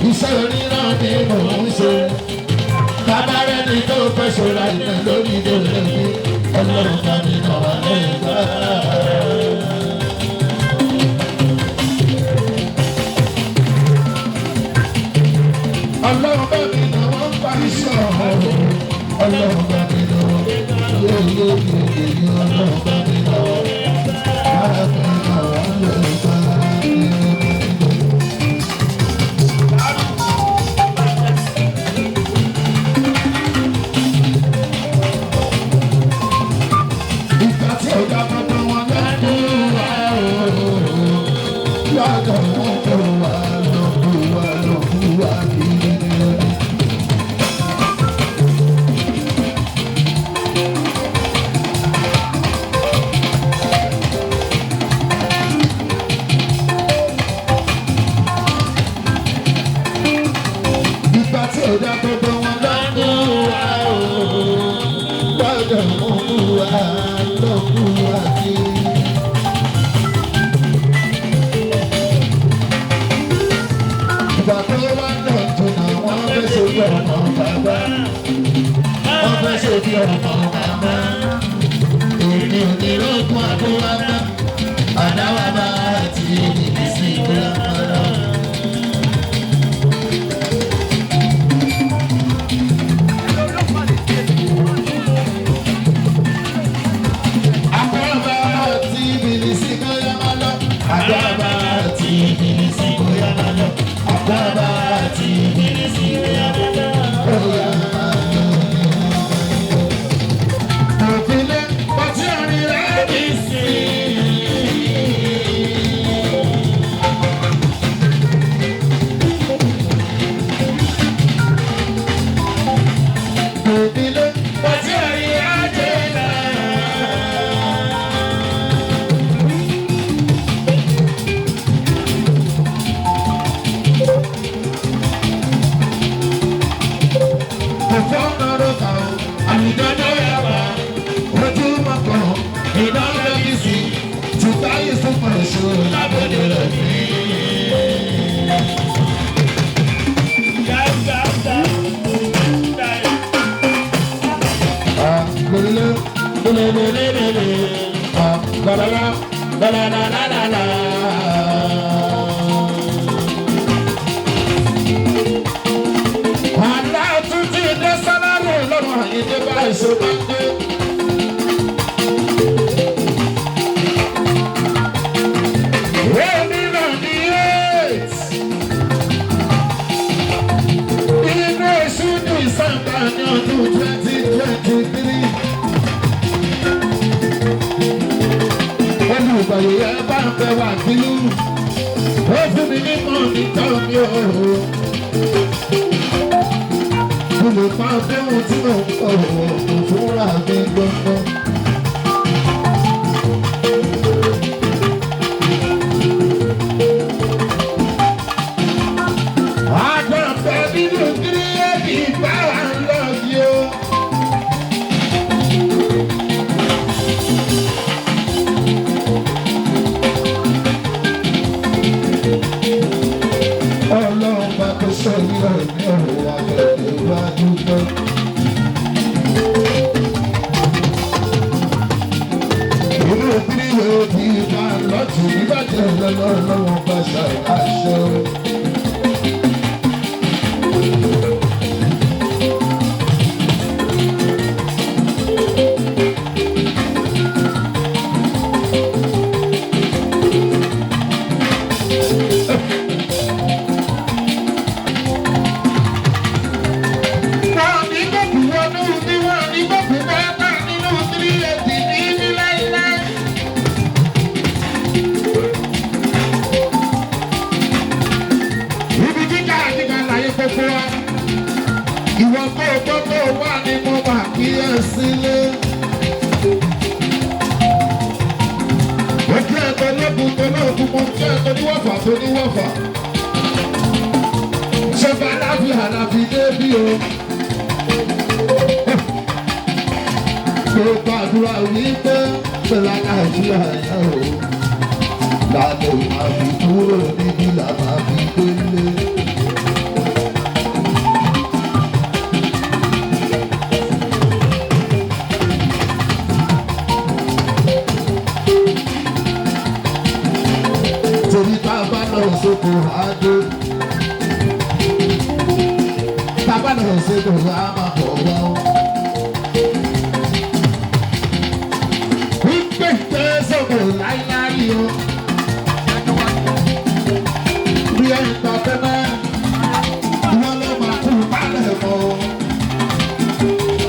iṣẹ́ oníran ni mò ń ṣe. Tábàárẹ̀ ni tó fẹ́ ṣọ́ra ìlẹ̀ lórí ìdílé mi. Ọlọ́run bá mi nà wá lẹ́gbàá. Ọlọ́run bá mi nà wọ́n pa iṣẹ́ ọ̀hún. Ọlọ́run bá mi nà wọ́n. Yóò Ọlọ́run bá mi nà wọ́n. Bá mi nà wọ́n lẹ́gbàá.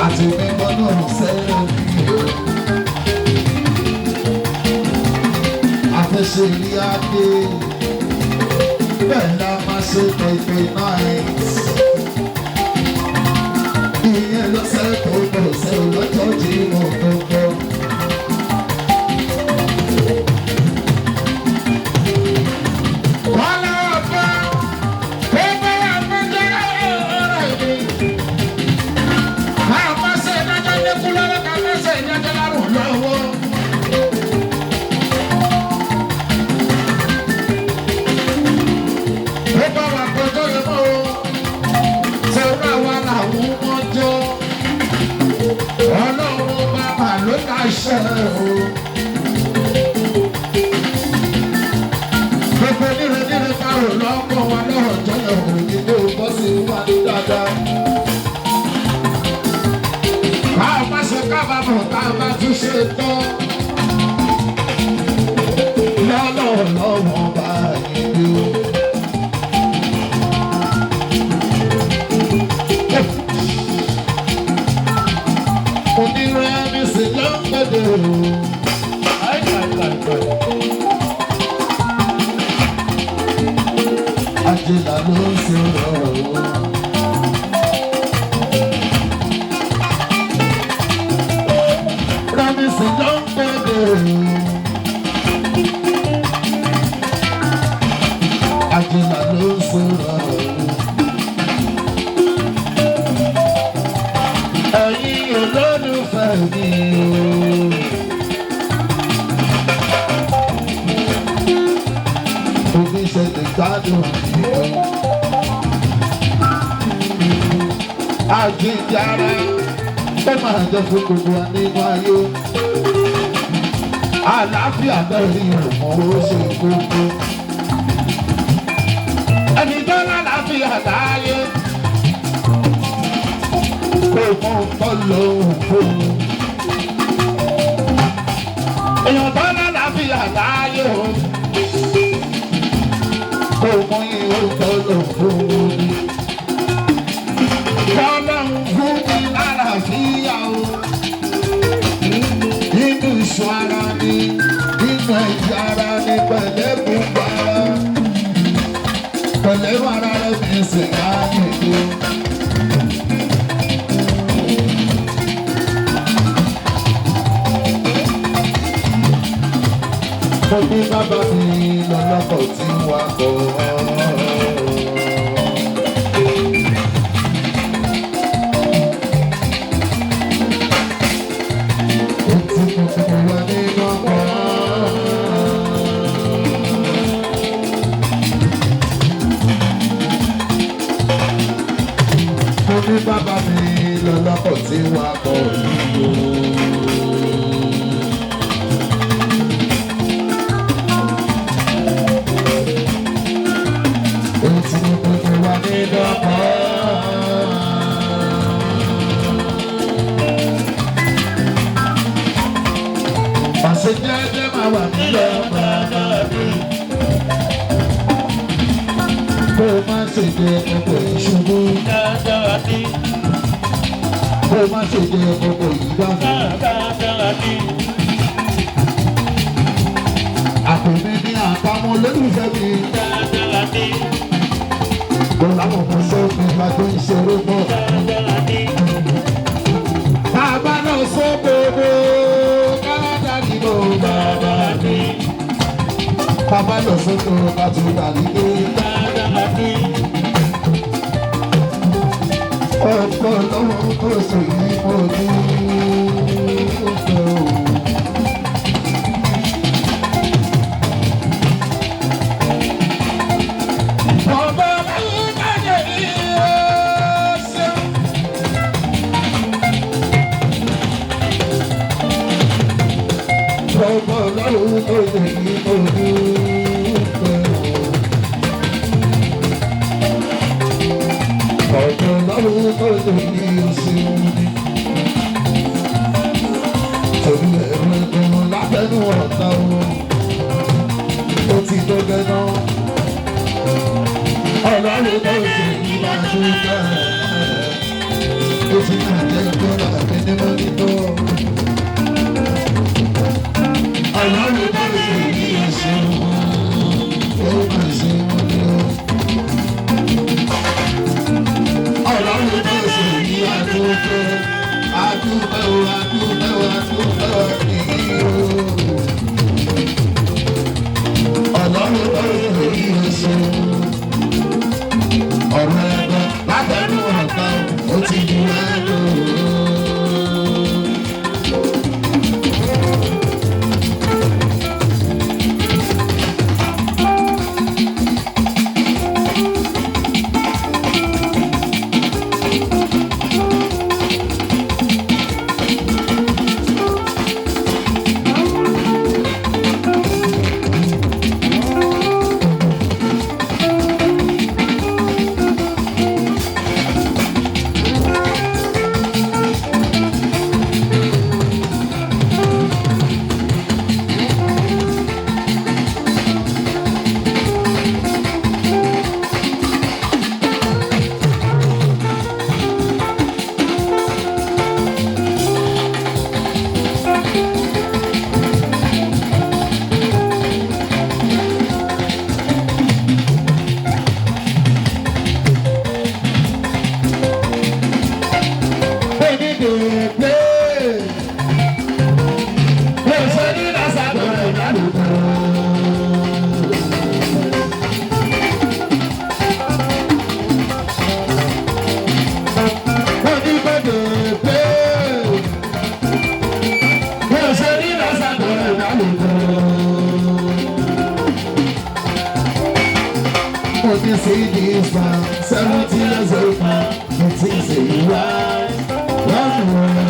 àti mímọ́ náà sẹ́yìn bí o. Afẹ́ṣe ilé adé bẹ́ẹ̀ la máa ṣe pẹ̀pẹ̀ night. Ìyẹn lọ́sẹ̀ tó bọ̀ ṣe lọ́jọ́ tí mo gbọ́. Gbogbo nílé nílé kárò lọ́kọ̀ wa náà jọyọ̀ òní ló bọ́ sí wa ní dáadáa. Káà má ṣe kábàámọ̀ tá a bá tún ṣe tán. Lọ́wọ́ bá yìí o. Onírẹ́ mi sì lọ́gbẹ̀dẹ̀ o. Àjẹlà ló ń sọ̀rọ̀ o. Rẹ́mi sì lọ́gbẹ̀dẹ̀ o. Àjẹlà ló ń sọ̀rọ̀ o. Ẹ̀yin olólùfẹ́ mi o. Omi ṣẹlẹ̀ gbádùn mi o. Àjíǹdára ó máa jẹ́ fún gbogbo wa nínú ayé. Àlàáfíà bẹ́ẹ̀ ìrùmọ̀ ó ṣe kókó. Ẹni tó lálàáfíà láàyè. Kò mọ nǹkan lòun fún un. Èèyàn tó lálàáfíà láàyè o. Kò mọ ìwé nǹkan lòun fún un. Ọlọ́run fún mi lálàáfíà o. Nínú iṣan ara ni, nínú ẹ̀jẹ̀ ara ni, pẹ̀lẹ́ gbogbo ara. Pẹ̀lẹ́ ara rẹ̀ fi ṣe àyèkó. Mo ní bàbá mi lọ́lọ́kọ̀ tí wà kọ́. Ó ti mú fún wa nínú ọkọ̀. Mo ní bàbá mi lọ́lọ́kọ̀ tí wà kọ́ yìí. Àṣẹ jẹ́jẹ́ máa wà nílẹ̀ bàbá mi. Kó o má ṣe jẹ ọkọ̀ ìṣubú. Kó o má ṣe jẹ ọkọ̀ ìdáhùn. Àpèmí ní àpamọ́ olólùfẹ́ mi. Bọ́lá mo mọ sọ́ọ̀mù ìgbà tó ń ṣeré bọ̀. Bàbá náà sọ gbogbo Kánádà nínú bàbá mi. Bàbá lọ sọ́tò láti dàdídé. Ọ̀pọ̀ lọ́wọ́ kò sọ yìí mo ní ọ̀pọ̀. Ọ̀pọ̀ lọ́wọ́ kò sọ yìí mo ní ọ̀pọ̀. Ọ̀pọ̀ lọ́wọ́ kò sọ yìí mo ní. Torí ẹ̀rọ ẹ̀gbọ́n lábẹ́nu ọ̀tá wọn. Ó ti dọ́gbẹ́ náà. Ọlọ́run tó ṣe ìbáṣepọ̀ ó ti máa jẹ́ gbọ́dọ̀. Mercedes man, 70 years old man, he thinks he right, run around.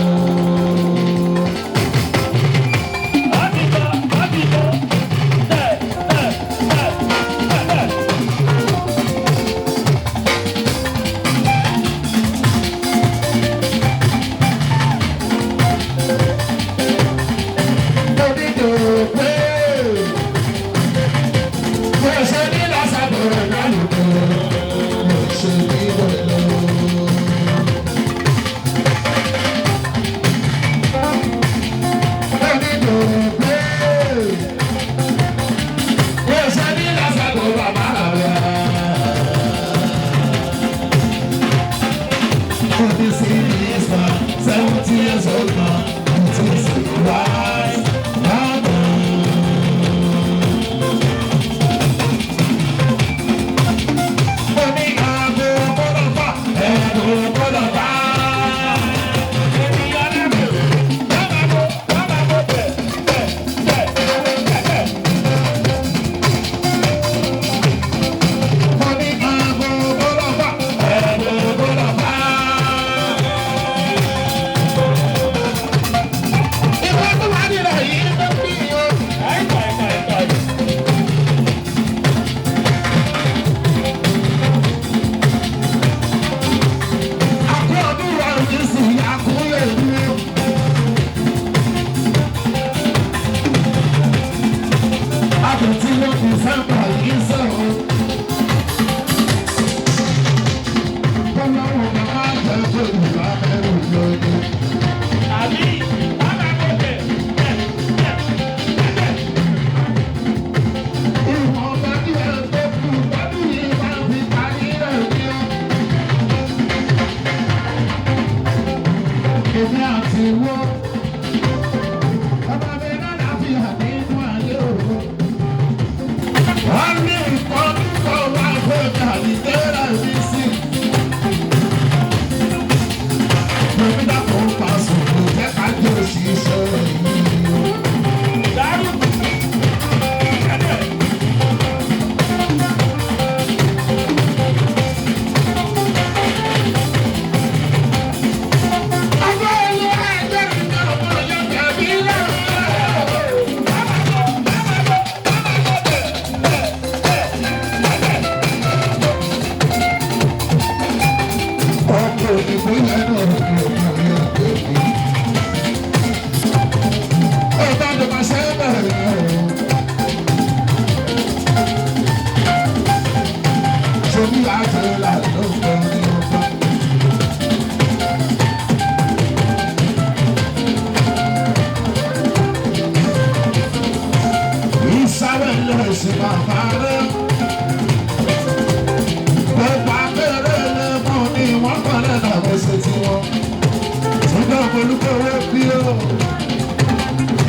olùkọ́ owó bí ó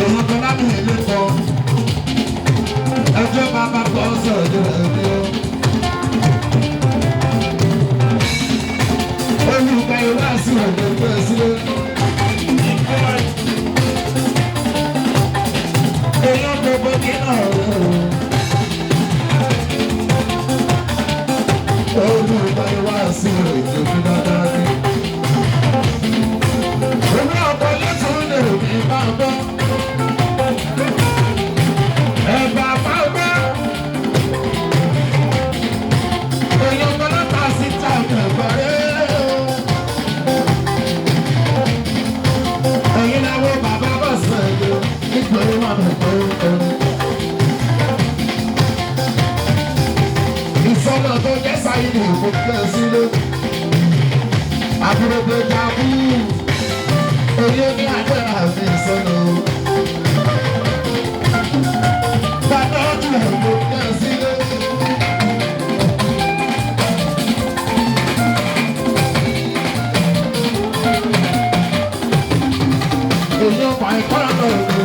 èèyàn kan lábẹ́ ìlú kan ẹjọ́ bàbá kan sọ̀rọ̀ ẹ̀mí ó. olùkọ́ ìwé àti ọ̀dọ́ ìgbẹ́ sílẹ̀. èèyàn gbogbo nínú ọ̀rọ̀ olùkọ́ ìwé àti ìjọba dáadáa ní. èmi ọ̀pọ̀ lẹ́tọ̀ọ́ lè rí bàbá. ẹ̀bà bàbá. èèyàn gbọ́dọ̀ síta ẹ̀bà rẹ̀. ẹ̀yin náà wo bàbá bọ̀ sẹ́yìn nítorí wọn mọ̀ pé ó ń. ìsọ̀nà tó jẹ́ sáyé ní ìfowópamọ́ sílé. àbúrò pé dàbú. oyè ní àgbẹ̀rẹ̀ àfi ìsọ̀nà. bàbá ọdún ìfowópamọ́ sílé. èyí ọ̀pá ìkọ́ra náà lò.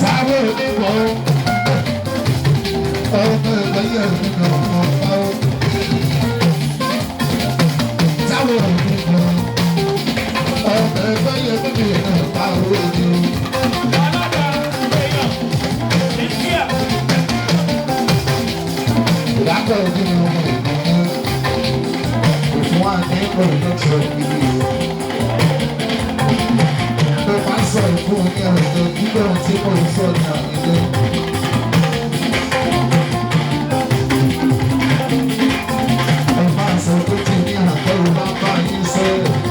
sáwọ́ onígbọ̀ ọmọ ìgbẹ́yẹ̀ nínú ọmọ ọ̀pá. sáwọ́ onígbọ̀ ọmọ ìgbẹ́yẹ̀ nínú ọ̀pá òde. ìdákọ̀ òde ni ọmọ one day for the next video. The pastor is going here, the people will take on the sword now. The pastor is going here, the Baba is saying.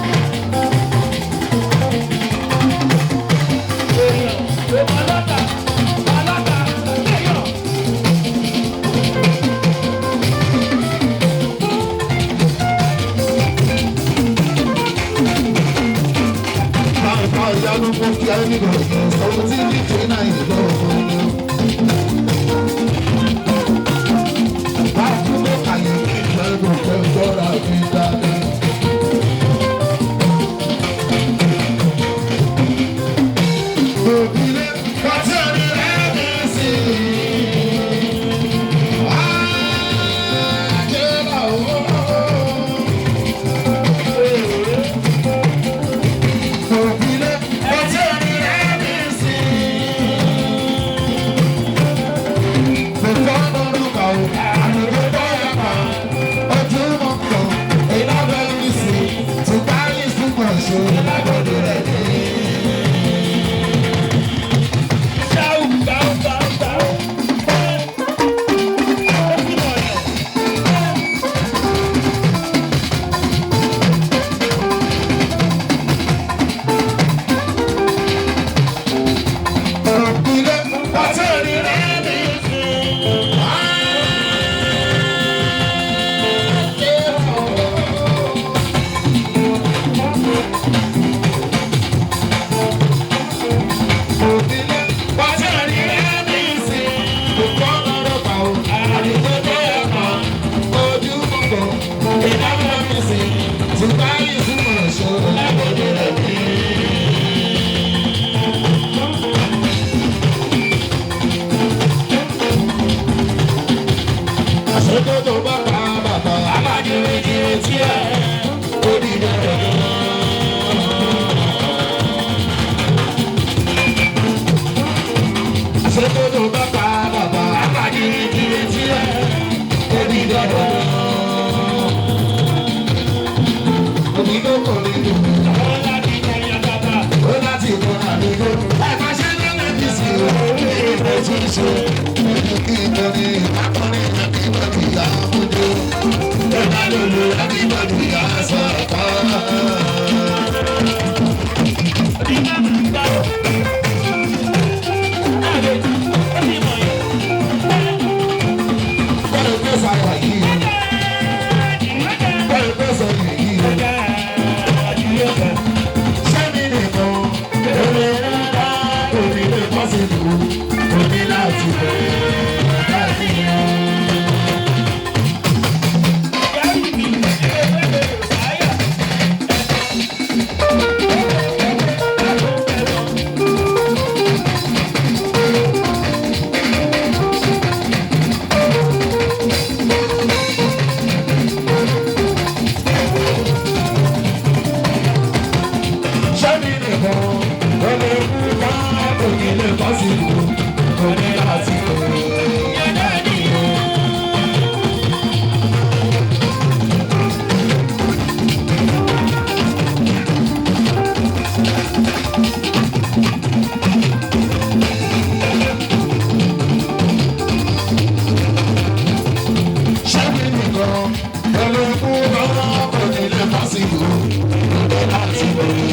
ìgbẹ́ láti lò ní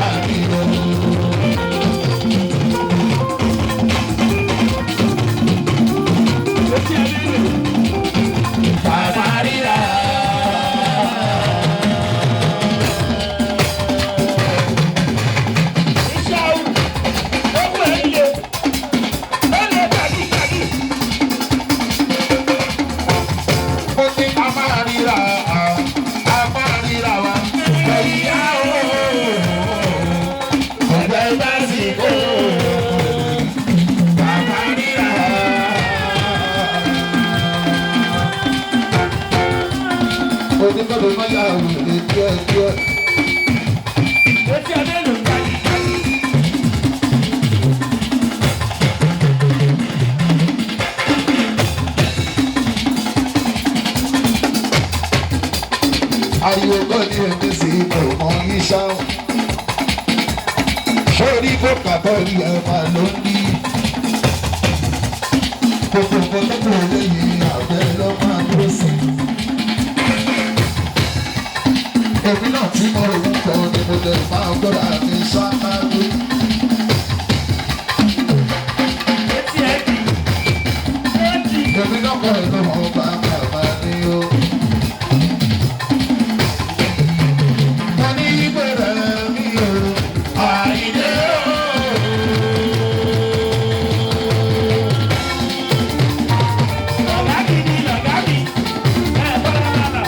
àbílẹ̀. Bàbá ríra. Onígbàgbọ́ máa yà wò lè díẹ̀ díẹ̀. Etí adé ló ń kájí kájí. Ariwo gbọ́ ní èmi sí ibẹ̀ ọmọ yín ṣáà. Sórí bókàtọ́ rí ẹ̀ máa ló ń bí. Gbogbo nǹkan tó kù lẹ́yìn àbẹ̀ lọ́ máa dúró sí. Èmi náà tí mo rò ń kọ́ ni mo lè máa gbọ́dọ̀ àmì ṣáájú. Èmi náà kọ́ ìlú wọn bá bàbá ní o. Mo ní ìbẹ̀rẹ̀ mi o, àìdè o. Lọ̀gá mi ni lọ̀gá mi, ẹ̀ bọ́lá bàbá.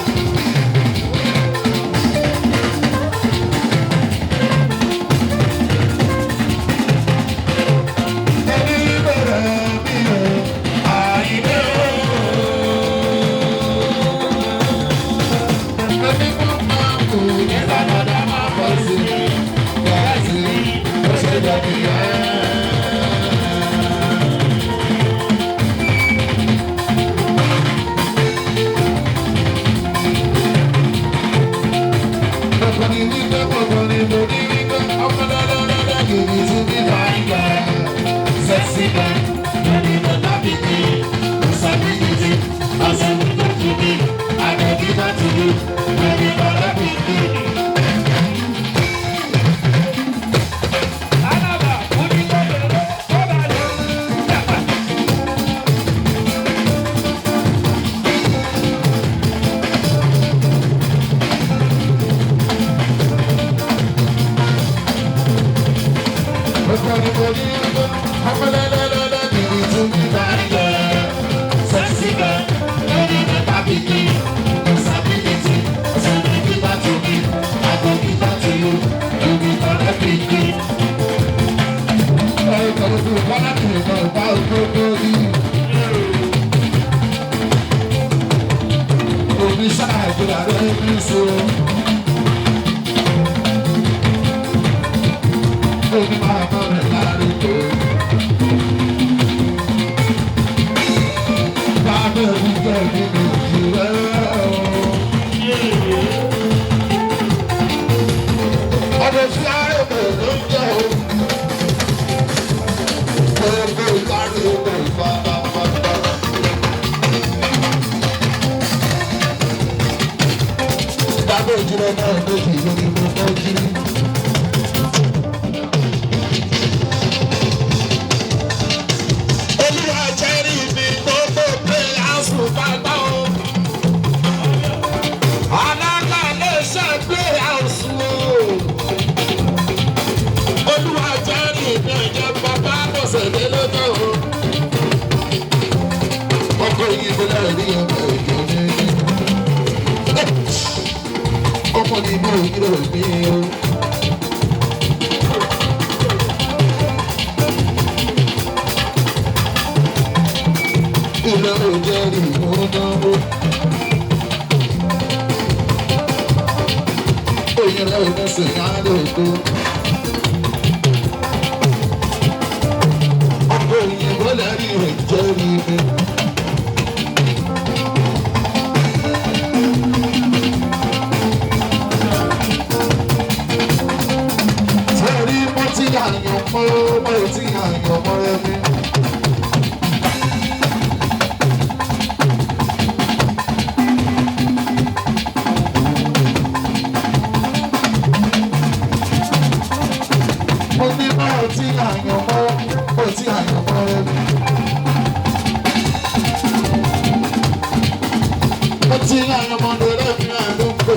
Ọtí láyọ̀ ọmọdé rẹ̀ ní àdúgbò.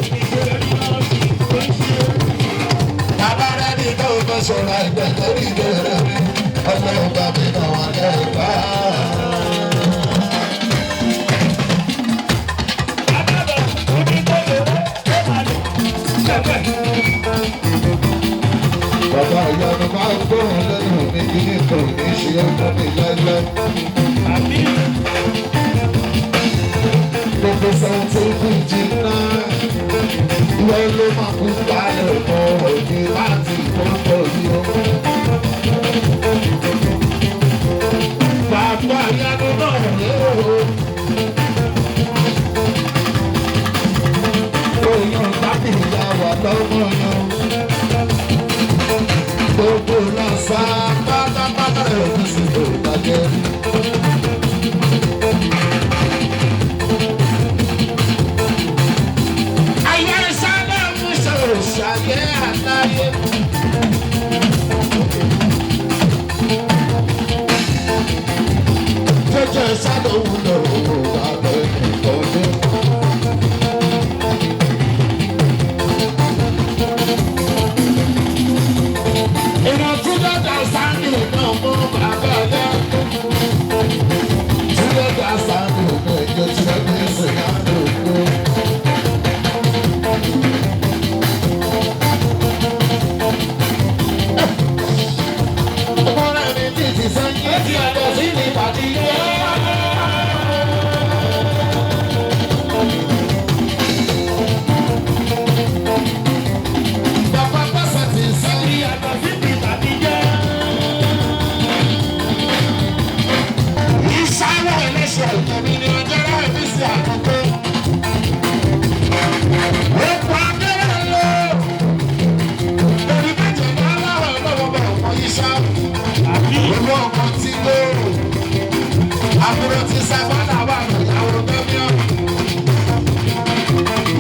Bàbá rẹ̀ ní ìgbà òfin sọ̀rọ̀ ẹgbẹ́ lórí ìbéèrè mi. Ọlọ́run bá mi náà wà lẹ́ẹ̀bá. Bàbá ìyanu máa ń gbóhùn lẹ́nu mi kí ní kò ní ṣe é fún mi lẹ́lẹ́. Gbogbo sẹ́wọ̀n tó kù jìnnà. Wọ́n ló máa kú balẹ̀ mọ́ òní láti kókó yìí o. Bàbá ìyanu náà rè o. Oyún láti ìyá wà lọ́wọ́ yan. Gbogbo lọ́sà pátápátá ẹ̀kú sí ìbàjẹ́. Ayé sábà mú ṣàyẹ̀ àtàyè. Jẹ́jẹ́ sábà wúlò abẹ́ ìtọ́jú. Àbúrò ti sábàdà wà lóyàwó gbẹ́míọ́.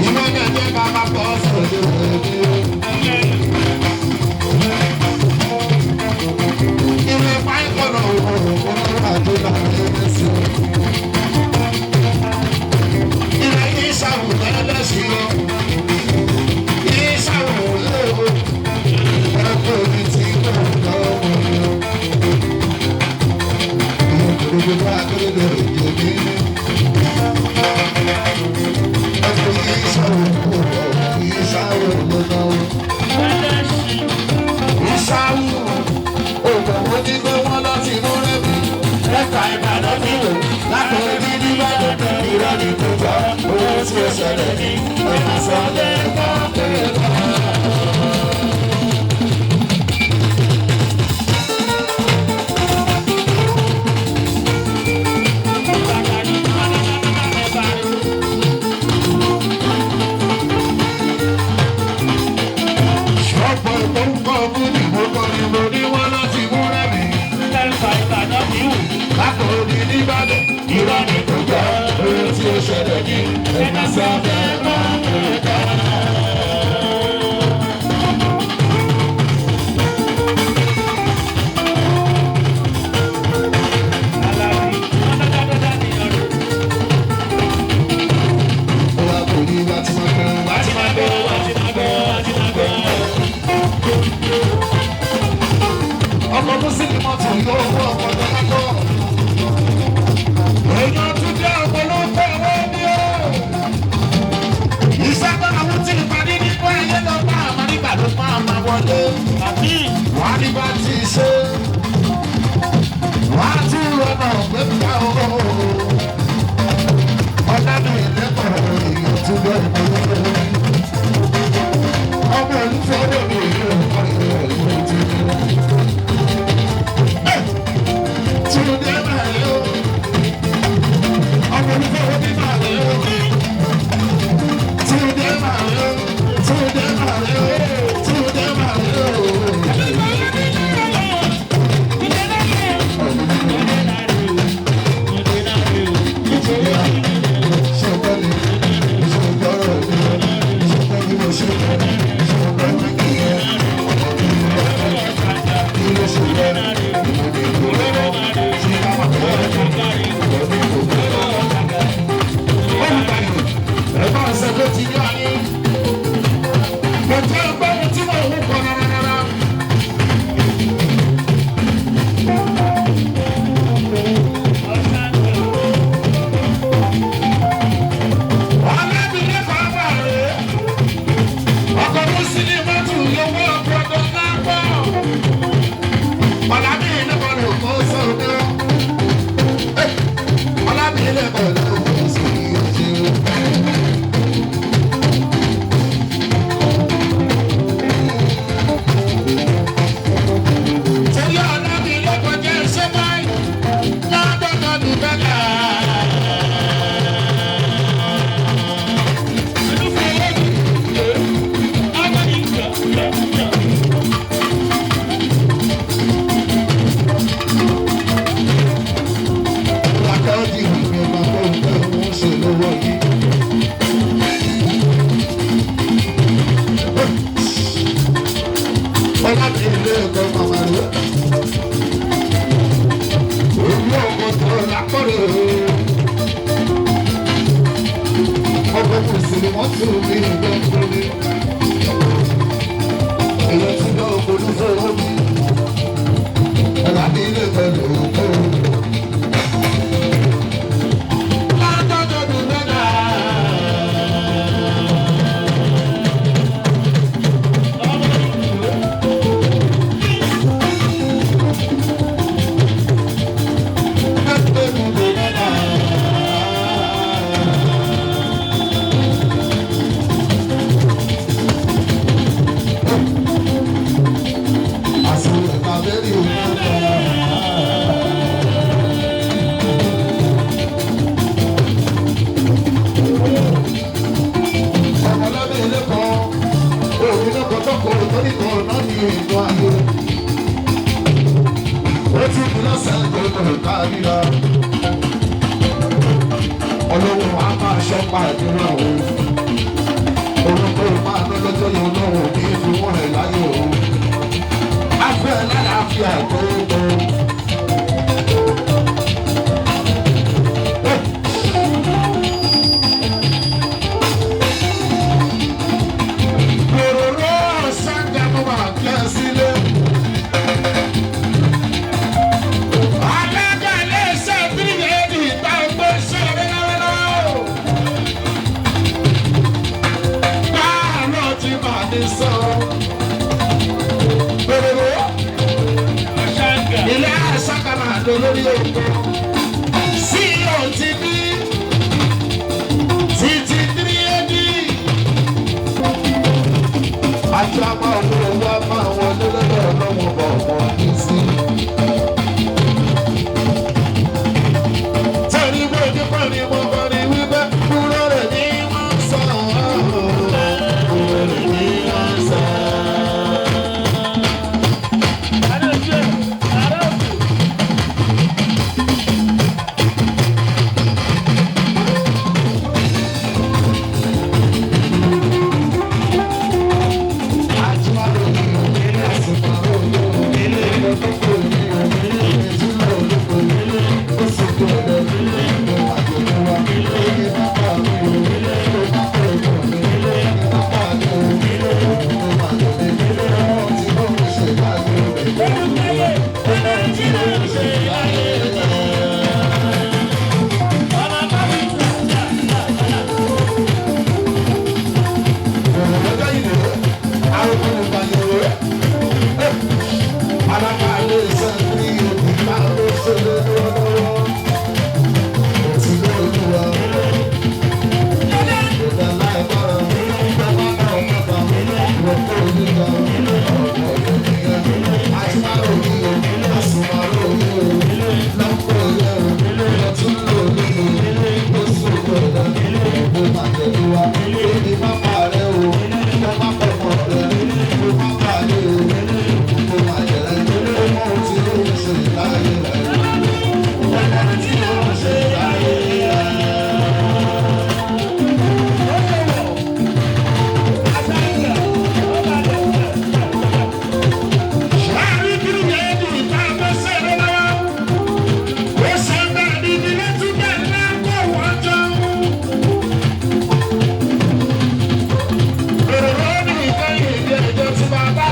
Ìwé gẹ̀gẹ́ bàbá bọ́ sọ̀rọ̀ ìwé páìkọ̀nà òwòrò àti bàbá sí. Ìwé ìṣàwò tẹ́lẹ̀ sí lọ. Ìṣàwò léwo. Ẹ̀kọ́ mi ti gbọ̀ lọ́wọ́ mi. Gbogbo bá gbogbo èdè mi. Ẹ̀kọ́ yìí ṣàwò kìí ṣàwò lọ́nà o. Ìṣàwò ògbà wọ́n ti gbé wọn láti inú rẹ̀ mi. Ẹ̀ka Ìbàdàn ti wò láti orí nígbàdàn ìrọ̀ ní gbogbo owó tí ó ṣẹlẹ̀ ní ìmọ̀sọ́lẹ̀ ẹ̀kọ́ pẹ̀lú ẹ̀kọ́. Lákòóní nígbàdàn, irọ́ ni kò jẹ́ ohun tí ó ṣẹlẹ̀ ní ẹ̀ka sábẹ́ máa ń kẹta. Ọkọ̀ tó sì ní mọ́tò yóò wọ́ ọkọ̀ tó lákọ̀. Èèyàn tún jẹ́ ọ̀pọ̀lọpọ̀ ẹ̀wọ́ ní o. Ìṣàkóso àwọn tí ìpàdé nípa ẹyẹ lọ bá àmọ́ nígbà tó pa àmọ́ wọlé. Wà á ní bá ti ṣe. Wà á tún rọ̀nà pépà o. Ọ̀dàdà ìlẹ́kọ̀ọ́ èèyàn tún bẹ́ẹ̀ ni mo lọ. Ọmọ ìlú fọ́dọ̀ mi ìlú ọ̀pọ̀ ìlú ìlú ti ní. Túndé máa yọ. Ọmọ ìlú fọ́dọ̀ mi máa yọ. Túndé máa yọ. Túndé máa yọ. Túndé máa yọ. ni wọ́n tún mi gbọ́dọ̀ mi. Èyí tí lọ polú fowó mi. Ẹ̀rọ mi lè pẹ̀lú òkú. Ọlọ́run á máa ṣọ́pá ìdúrà o. Orúkọ máa ná lọ́jọ́ yẹn Ọlọ́run ní ìlú wọn rẹ̀ láyé o. Afẹ́ lálàáfíà tó ń bọ̀. Òróró Sàngá mo máa kẹ́ sílé. Ilé àṣàkà máa lò lórí òkú. CEO ti bí títí 3AD. Àjọ àmọ́ òwúrọ̀ wá máa wọlé lọ́dọ̀ ọlọ́wọ́ bọ̀ wọ́n kí sí. Torí mo ní pàdé mo kọ́ ni wípé kúrò rẹ̀ ní wọ́n sọ. Kúrò rẹ̀ ní wọ́n sọ. Baba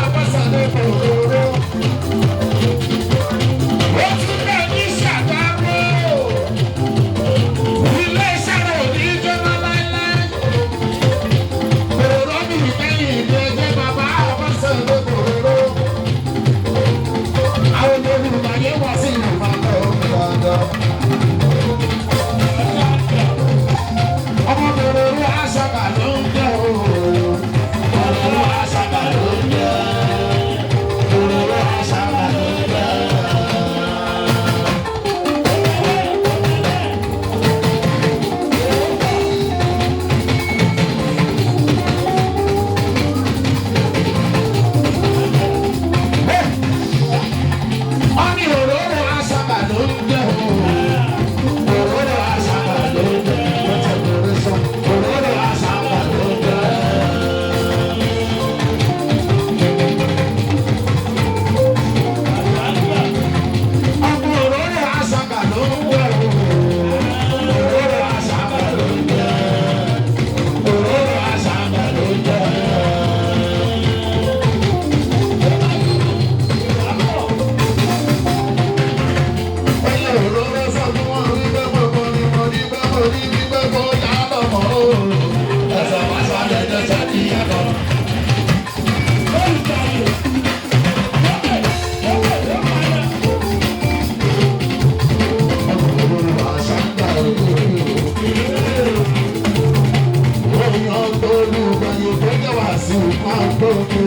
sí máa gbóògbé.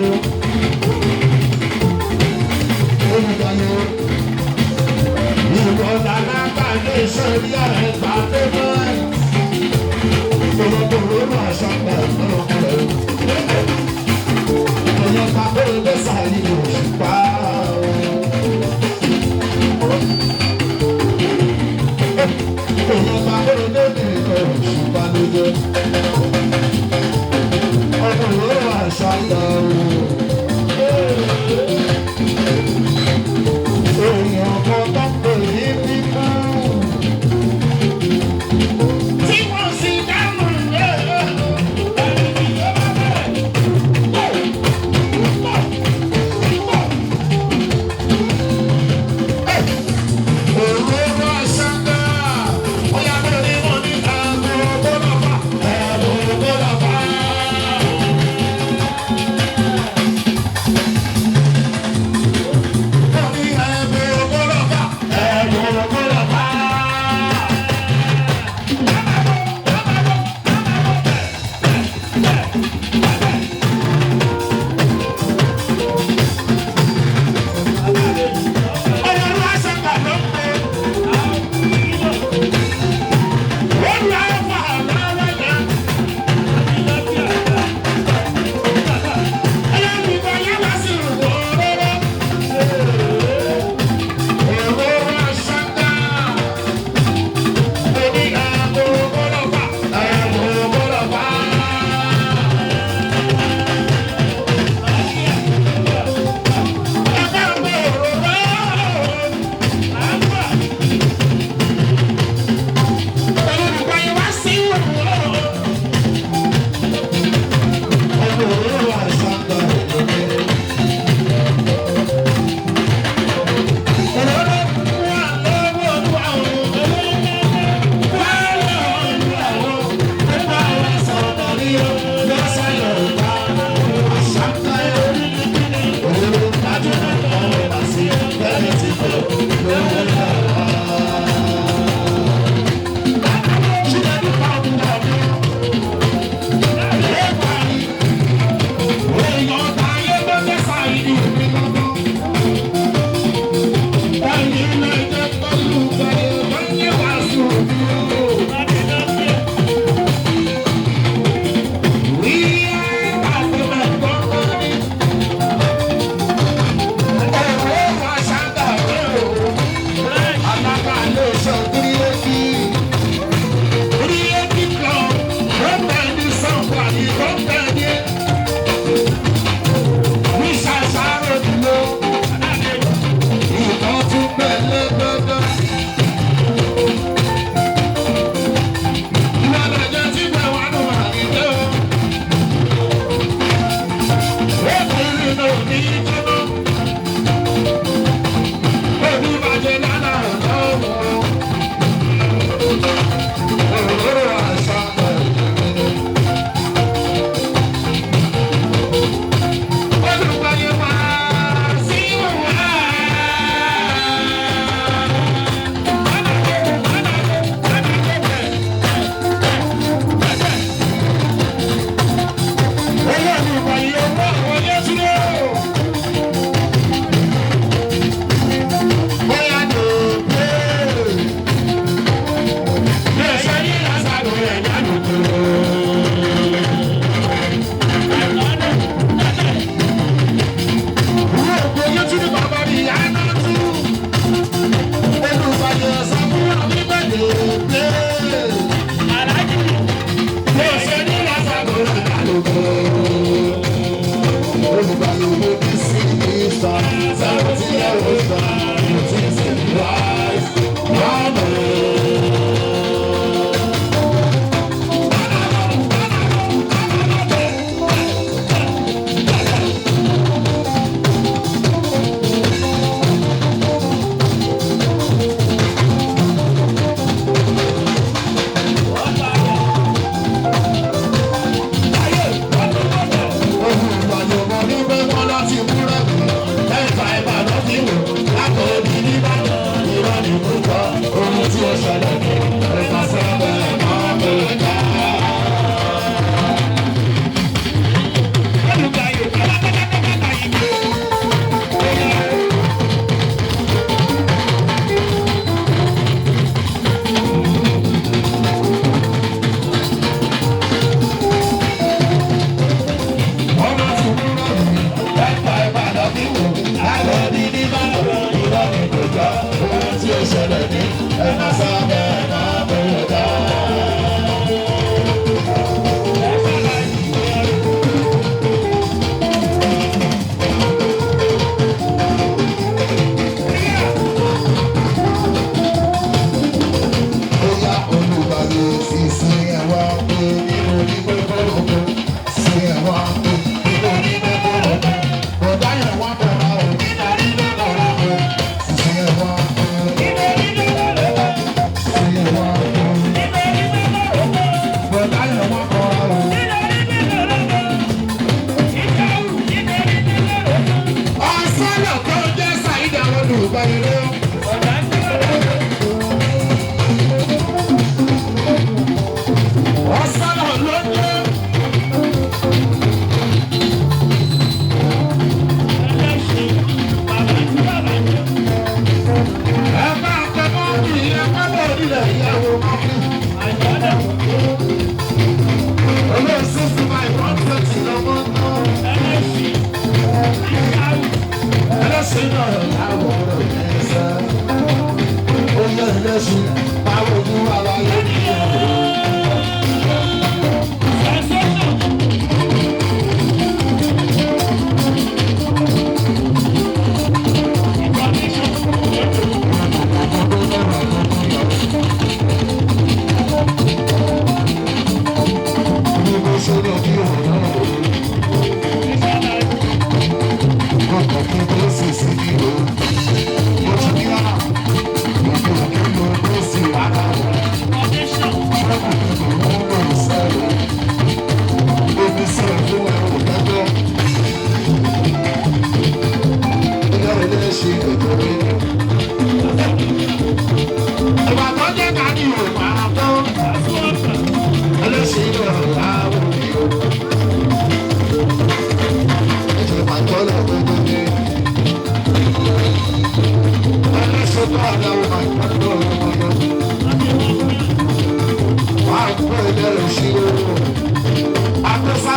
Olùdarí ìwọ̀n alágbàdo ìṣòrí ààrẹ gbàgbé náà. Olùdókòwò máa ṣàgbà lọ́kọ̀ọ́. Ìyẹn gbàgbé ló sàlì òṣùpá. Ìyẹn gbàgbé ló ní òṣùpá lójó. Ọkùnrin máa ṣàgbà èèyàn kan tó pè ní bíbú. Tí wọ́n sì dáhùn lẹ́yìn.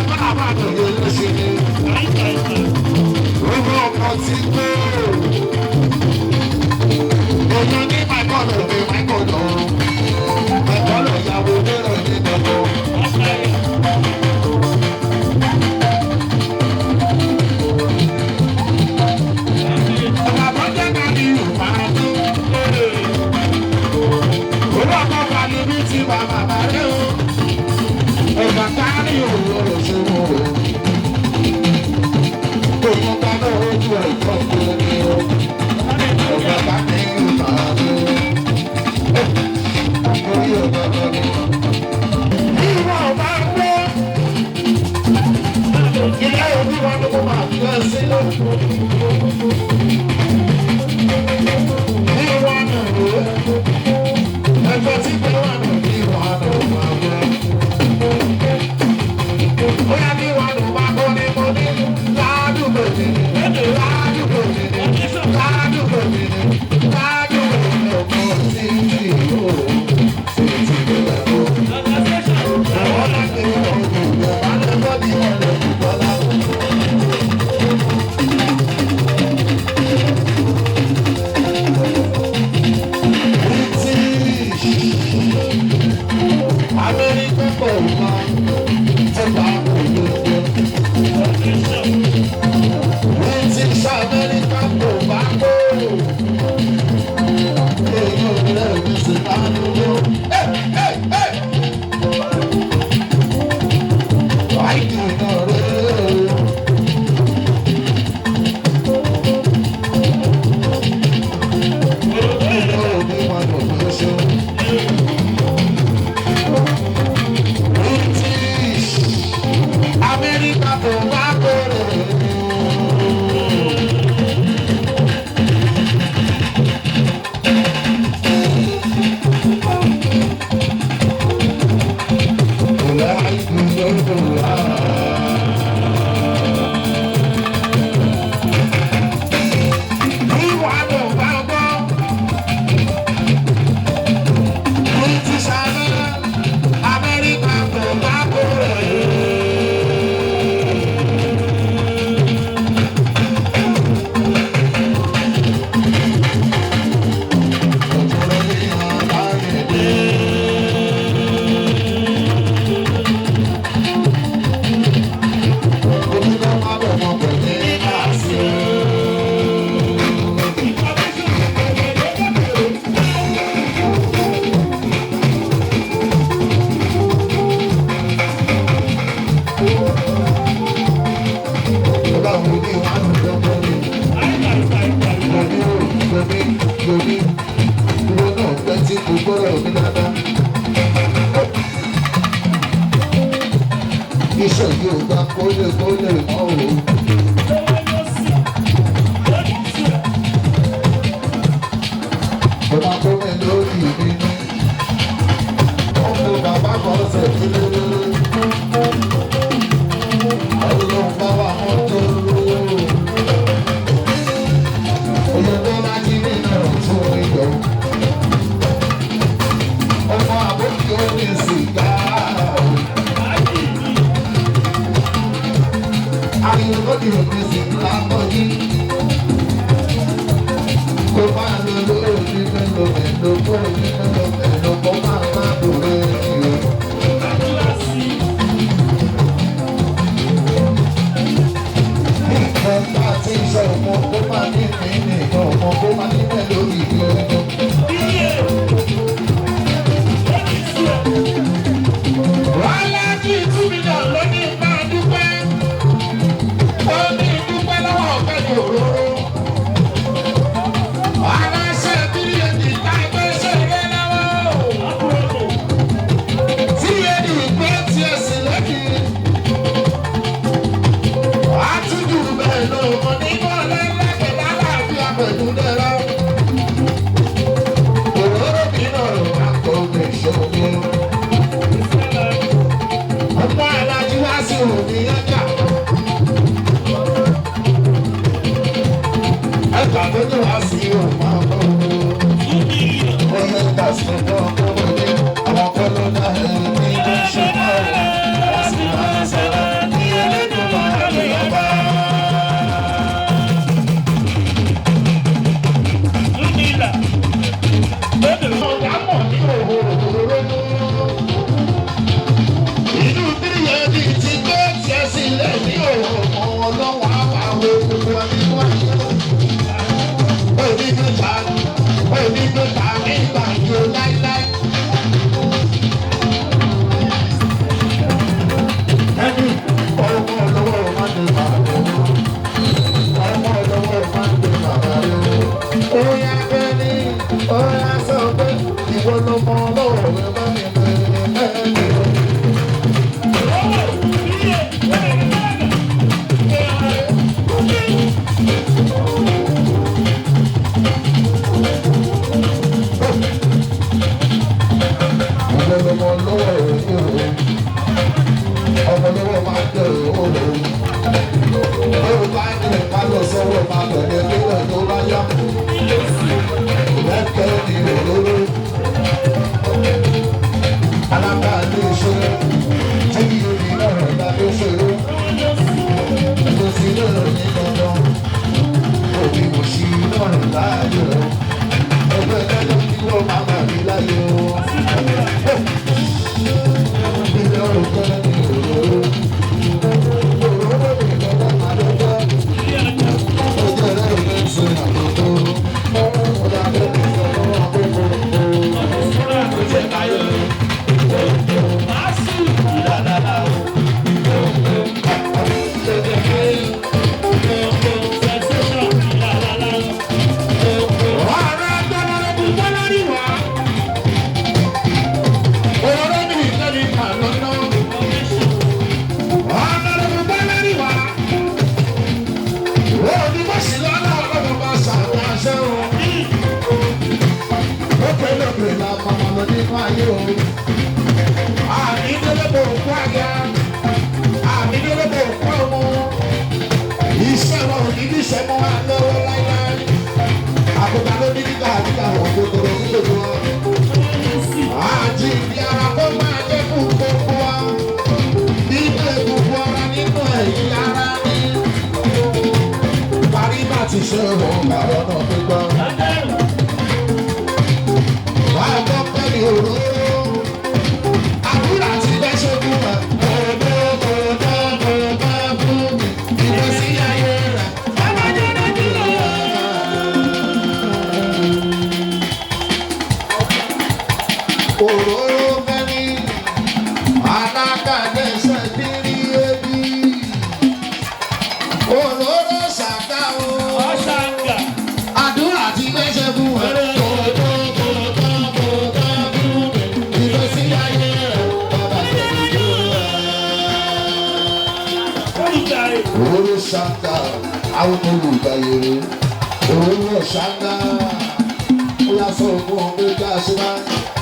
bá àbàdàn yẹn ló ṣe ní. Owó ọkọ̀ ti gbé. Èèyàn ní Máìkọ́lọ̀ ní Máìkọ́lọ̀. Máìkọ́lọ̀ ìyàwó lérò ní gbogbo. Bàbá jẹ́ ká ní Yorùbá tó. Owó ọkọ̀ wà níbi tí bàbá bá rẹ̀ o. Ọ̀gá kárí òwò ló ṣe wò ó. Òun ká náà ojú ẹ̀ kọ́ kúrò ní o. Ọ̀gá bá ní Yorùbá tó. Orí ọ̀gá bá ní. Ìwọ ọ̀gá ń gbọ́. Ilé òbí wa ló máa fi ẹ sílẹ̀. Ìwọ náà rò ó. Ẹgbẹ́ tí pé wà nù ní ìwọ náà máa gbọ́. Bóyá bí wọn lò bá kó ní mo ní ládùúgbò mi, ládùúgbò mi, ládùúgbò mi, ládùúgbò mi ọkọ sí ìlú sí ti bẹ̀rẹ̀ kó. Àwọn láti wọ òkùnkùn wọn lè bọ́ ní ọ̀rẹ́ ìbọ́lá. Amẹ́ríkà pọ̀ wọ́n. British American tobacco. Èèyàn rẹ̀ ní Sìkánúwó. Wáìkì náà rẹ̀. Ìjọ òbí wọn lò ló ṣe. British American tobacco rẹ̀. Iṣẹ́ yóò gba kólé mọ́ o. Bọ́lá tó mi lórí mi ní. Ọmọ bàbá kan ṣe kí lóore. Ọlọ́run bá wà mọ́tò. Olùkọ́ láti ní ìnáwó fún ìjọ. Ọmọ àbókí ó ní sìgá. Ariwo di òkèsì ńlá mọ́jú. Kó máa lo lórí mélòó mélòó kó ní mélòó mélòó kó máa má dòwe ní o. Nǹkan bá ti sọ ọmọ kó máa ní mí nìkan ọmọ kó máa ní mélòó ìdí ọjọ́. Wàhálà kí ìtumìnà lónìí máa dúpẹ́. Ó ní dúpẹ́ lọ́wọ́ ọ̀gbẹ́ni òróró. Aláṣẹ bílíọ̀nù ìta ẹgbẹ́ ṣẹlẹ̀ lọ́wọ́ máa jẹ òwò. Ó bá ní ẹ̀ka lọ sọ́wọ́ máa tẹ̀lé nígbà tó bá yá. Lẹ́kẹ̀ẹ́ ni òróró. Alága ló ṣe tí ìrì náà dá ló ṣòro. Mo sì lérò ní dandan. Òbí mo ṣì náà láàyò. Ẹgbẹ́ ẹgbẹ́ tí wọ́n máa bà mí láyé o. Ilé ọ̀rọ̀ kẹ́lẹ́ ní òróró. Òróró mi lọ́dọ̀ máa lọ́dọ̀. Ó jẹ́ ẹ̀rọ ìgbésẹ̀ àkókò. Ó dábẹ́ ní ìfọwọ́ àkókò. Ó jẹ́ káyọ̀. Àwọn olùgbàyèrè òun ọ̀ṣáná ó yá sọ fún ọmọ ìgbà ṣe máa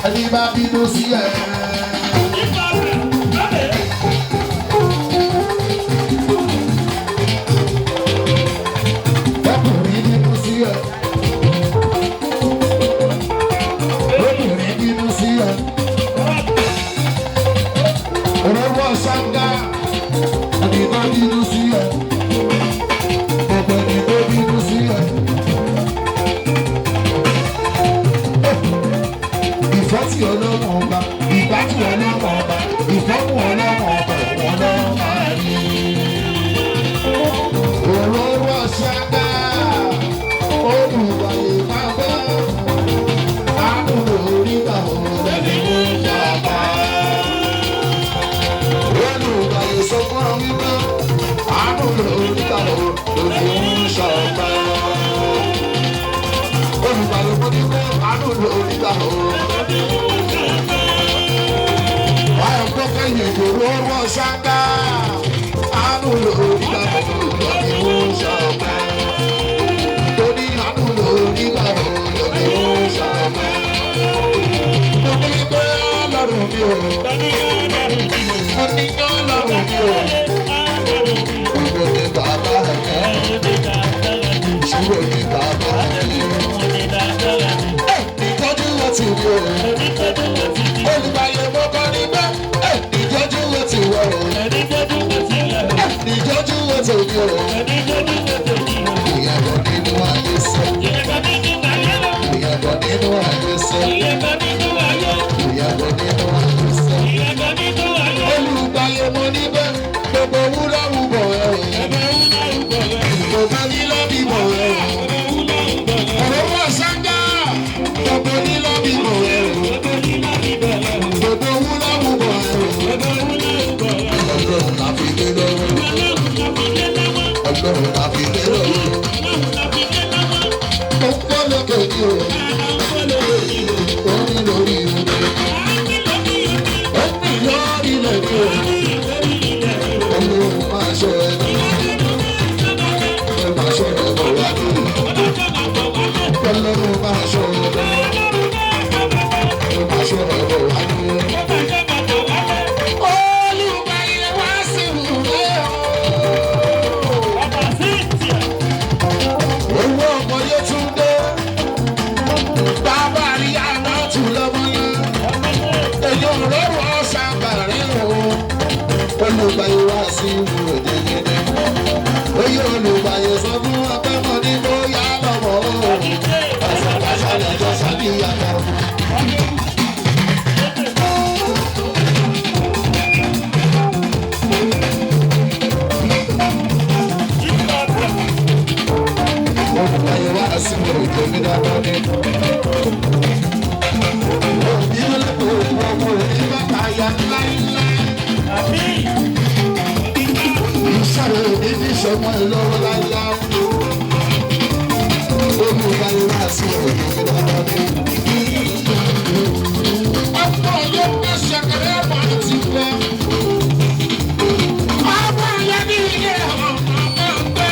ẹni bá bínú sí ẹ. Ọkùnrin bínú sí ẹ. Obìnrin bínú sí ẹ. Òun ọ̀ṣáná ẹni bá bínú sí ẹ. Ìfẹ́ tí ọlọ́run ọba, ìgbà tí ọlọ́run ọba, ìfẹ́ fún ọlọ́run ọba, ọlọ́run máa ní. Òróró ṣáká, olùwàyè máa bọ́, àdúrà oríta òrùlé ní ìjàmbá. Olùwàyè sọ fún ọ wípé, àdúrà oríta òrùlé ní ìjàmbá. Olùwàyè mo ní pé àdúrà oríta òrùlé. Òróró ṣáká, àánú lórí bàbá lórí ó ṣọ̀pẹ́. Torí àánú lórí bàbá lórí ó ṣọ̀pẹ́. Mo ní pé ọlọ́run mi ò. Mo ní pé ọlọ́run mi ò. Ìwọ ni bàbá rẹ̀. Ìṣòro ni bàbá rẹ̀. Ìtọ́jú wọn ti rí o. Olùbàyẹ̀ mo kọ́ ní bẹ́ẹ̀. Ìjọ́jú wo ti wọ̀ o? Ìjọ́jú wo ti ní o? Ìyàbọ̀ nínú ayé sẹ́. Ìyàbọ̀ nínú ayé sẹ́. Ìyàbọ̀ nínú ayé sẹ́. Olùgbàyè mo ní bẹ́ẹ̀, gbogbo wúlọ́ wúbọ̀ ẹ̀ o. Gbogbo nílọ́ bíbọ̀ ẹ̀ o. Òróró ṣáká, gbogbo nílọ́ bíbọ̀ ẹ̀ o. Gbogbo wúlọ́ wúbọ̀ ẹ̀ o. Ọlọ́run la fi lé lọ́wọ́. Ọlọ́run la fi lé lọ́wọ́. Ó ń gbọ́ lókè ní o. Ó ní lórí o. Ó ní lórí lẹ́nu o. Ọlọ́run máa ṣọ́ ẹ. Ó máa ṣọ́ ẹ bọ̀ wá lórí. Ọlọ́run máa ṣọ́ ẹ. Ó máa ṣọ́ ẹ bọ̀ wá lórí. Olùgbàyè wá sí olùgbàyè wá sí ìwúrò jẹjẹrẹ. Oyè olùgbàyè sọ fún akẹ́kọ̀ọ́ ní bóyá lọ́wọ́ o. Àṣàkáṣà lẹ́jọ́ ṣàbíyàtọ̀. Olùgbàyè wá sí ìwúrò jẹjẹrẹ. Òbí lọ́pọ̀ ọmọ rẹ̀ bàbá yá láíláí. Ìṣàrò ìdí ìṣọ̀mọ́ ìlọ́wọ́ láíláí. Olùgbàyè wá sí ìwúrò jẹjẹrẹ. Ọ̀pọ̀ yóò gbé ṣẹ̀kẹ̀rẹ̀ ọ̀pọ̀ àti gbọ́. Ọ̀pọ̀ yẹn ní ilé ọ̀pọ̀ gbọ́.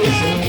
Thank you.